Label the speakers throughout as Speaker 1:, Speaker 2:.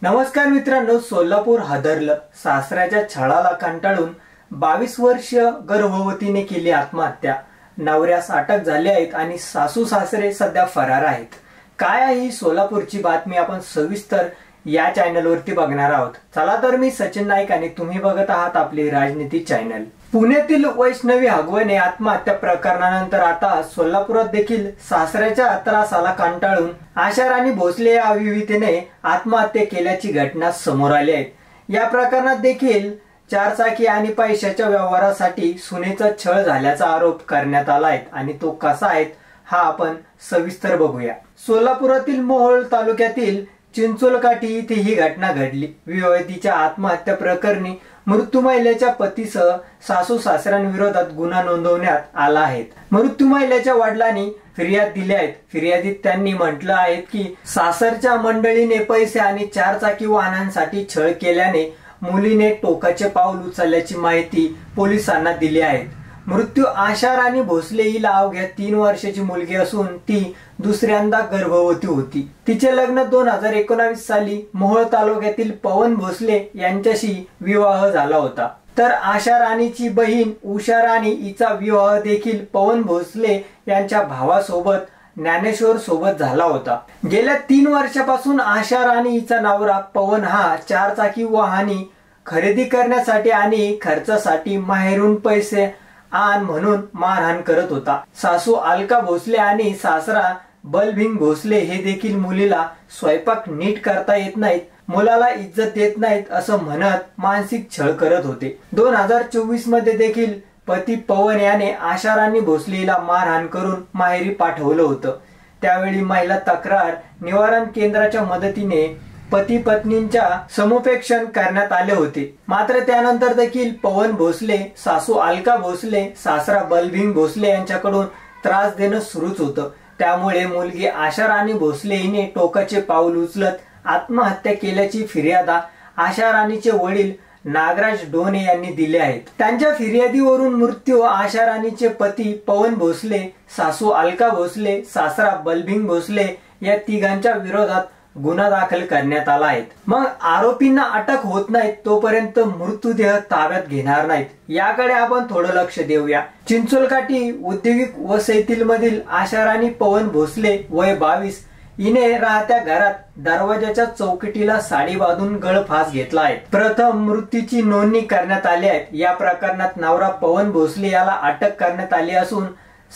Speaker 1: नमस्कार मित्रांनो, सोलापूर हादरलं. सासऱ्याच्या छळाला कंटाळून 22 वर्ष गर्भवतीने केली आत्महत्या. नवऱ्यास अटक झाली आहेत आणि सासू सासरे सध्या फरार आहेत. काय आहे ही सोलापूरची बातमी आपण सविस्तर या चॅनलवरती बघणार आहोत. चला तर मी सचिन नाईक आणि तुम्ही बघत आहात आपले राजनीती चॅनल. पुण्यातील वैष्णवी हगवणे आत्महत्या प्रकरणानंतर आता सोलापुरात देखील सासऱ्याच्या त्रासाला कंटाळून आशा राणी भोसले या अविवाहितेने आत्महत्या केल्याची घटना समोर आली आहे. या प्रकरणात देखील चारचाकी आणि पैशाच्या व्यवहारासाठी सुनेचा छळ झाल्याचा आरोप करण्यात आला आहे आणि तो कसा आहे हा आपण सविस्तर बघूया. सोलापुरातील मोहोळ तालुक्यातील चिंचोलकाठी इथे ही घटना घडली. विवाहितेच्या आत्महत्या प्रकरणी मृत्यू महिलेच्या पतीसह सासू सासऱ्यांविरोधात गुन्हा नोंदवण्यात आला आहे. मृत्यू महिलेच्या वडिलांनी फिर्याद दिली आहे. फिर्यादीत त्यांनी म्हटलं आहे की सासरच्या मंडळीने पैसे आणि चारचाकी वाहनांसाठी छळ केल्याने मुलीने टोकाचे पाऊल उचलल्याची माहिती पोलिसांना दिली आहे. मृत्यू आशा राणी भोसले हिला अवघ्या 3 वर्षाची मुलगी असून ती दुसऱ्यांदा गर्भवती होती. तिचे लग्न 2019 साली मोहोळ तालुक्यातील पवन भोसले यांच्याशी विवाह झाला होता. तर आशा राणीची बहीण उषा राणी हिचा विवाह देखील पवन भोसले यांच्या भावासोबत ज्ञानेश्वर सोबत झाला होता. गेल्या 3 वर्षापासून आशा राणी हिचा नवरा पवन हा चारचाकी वाहने खरेदी करण्यासाठी आणि खर्चासाठी माहेरून पैसे आण म्हणून मारहाण करत होता. सासू अलका भोसले आणि सासरा बलभिंग भोसले हे देखील मुलीला स्वयंपाक नीट करता येत नाहीत, मुलाला इज्जत देत नाहीत असं म्हणत मानसिक छळ करत होते. 2024 मध्ये देखील पती पवन याने आशा राणी भोसलेला मारहाण करून माहेरी पाठवलं होतं. त्यावेळी महिला तक्रार निवारण केंद्राच्या मदतीने पती पत्नींच्या समुपदेशन करण्यात आले होते. मात्र त्यानंतर देखील पवन भोसले, सासू अलका भोसले, सासरा बलभिंग भोसले यांच्याकडून त्रास देणं सुरूच होतं. त्यामुळे मुलगी आशा राणी भोसले हिने टोकाचे पाऊल उचलत आत्महत्या केल्याची फिर्याद आशा राणीचे वडील नागराज डोने यांनी दिले आहेत. त्यांच्या फिर्यादीवरून मृत्यू आशा राणीचे पती पवन भोसले, सासू अलका भोसले, सासरा बलभिंग भोसले या तिघांच्या विरोधात गुन्हा दाखल करण्यात आला आहे. मग आरोपींना अटक होत नाही तोपर्यंत मृतदेह ताब्यात घेणार नाहीत याकडे आपण थोडं लक्ष देऊया. चिंचोलकाठी औद्योगिक वसाहतील मधील आशा राणी पवन भोसले वय 22 हिने राहत्या घरात दरवाजाच्या चौकटीला साडी बांधून गळफास घेतला आहे. प्रथम मृत्यूची नोंदणी करण्यात आली आहे. या प्रकरणात नवरा पवन भोसले याला अटक करण्यात आली असून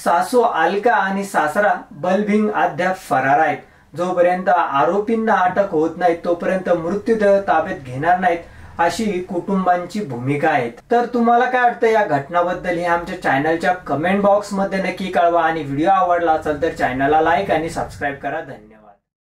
Speaker 1: सासू अलका आणि सासरा बलभिंग अद्याप फरार आहेत. जोपर्यंत आरोपींना अटक होत नाही तोपर्यंत मृत्यूदेह ताब्यात घेणार नाहीत अशी कुटुंबांची भूमिका आहे. तर तुम्हाला काय वाटतं या घटनाबद्दल हे आमच्या चॅनलच्या कमेंट बॉक्स मध्ये नक्की कळवा आणि व्हिडिओ आवडला असेल तर चॅनलला लाईक आणि सबस्क्राईब करा. धन्यवाद.